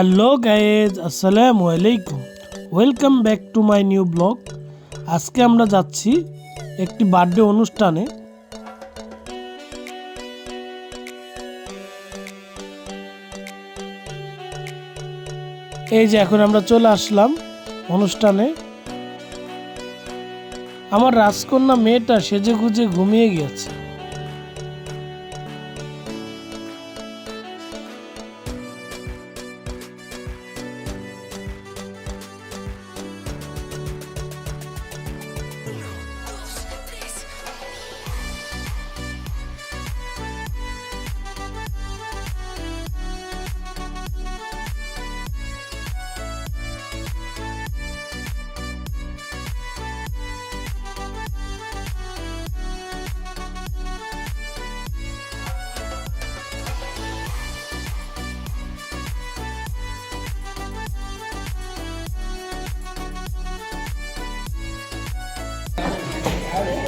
Hello guys, আসসালামু আলাইকুম। Welcome back to my new blog. আজকে আমরা যাচ্ছি একটি বার্থডে অনুষ্ঠানে। এই যে এখন আমরা চলে আসলাম অনুষ্ঠানে। আমার রাজকন্যা মেয়েটা সেজে গুজে ঘুমিয়ে গেছে।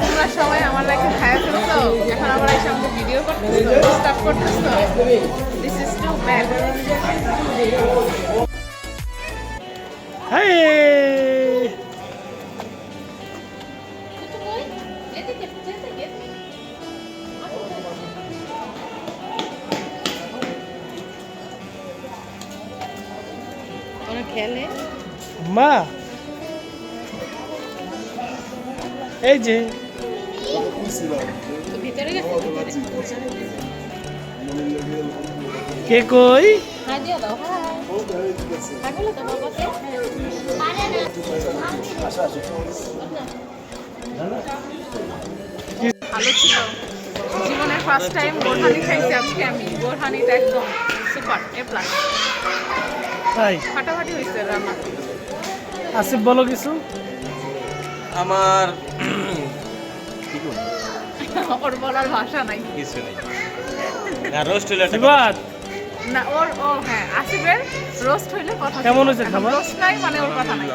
তোমরা সবাই আমার লাইকে খায়া ফেলছো, এখন আমরা এসে আমাকে ভিডিও করতেছো, ডিস্টার্ব করতেছো। This is too bad. হাই ওরা খেলে মা, এই যে ভিতরে গেছে। কে কই? হাই দিয়া দাও। হাই বলে তো বাবাকে। ভালো ছিল, জীবনের ফার্স্ট টাইম বোরহানি খাইছি আজকে আমি। বোরহানিটা একদম সুপার, এ প্লাস। তাই ফাটাফাটি হয়েছে রান্না। আসিফ বলো কিছু। আমার ওর বলার ভাষা নাই। কিছু নেই। না রোস্ট হলে একটা এবার না ওর ও হ্যাঁ, আসিফের রোস্ট হইলে কথা ছিল। কেমন হয়েছে এখন খাবার? রোস্ট নাই মানে ওর কথা নাই।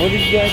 ওদিক দিয়ে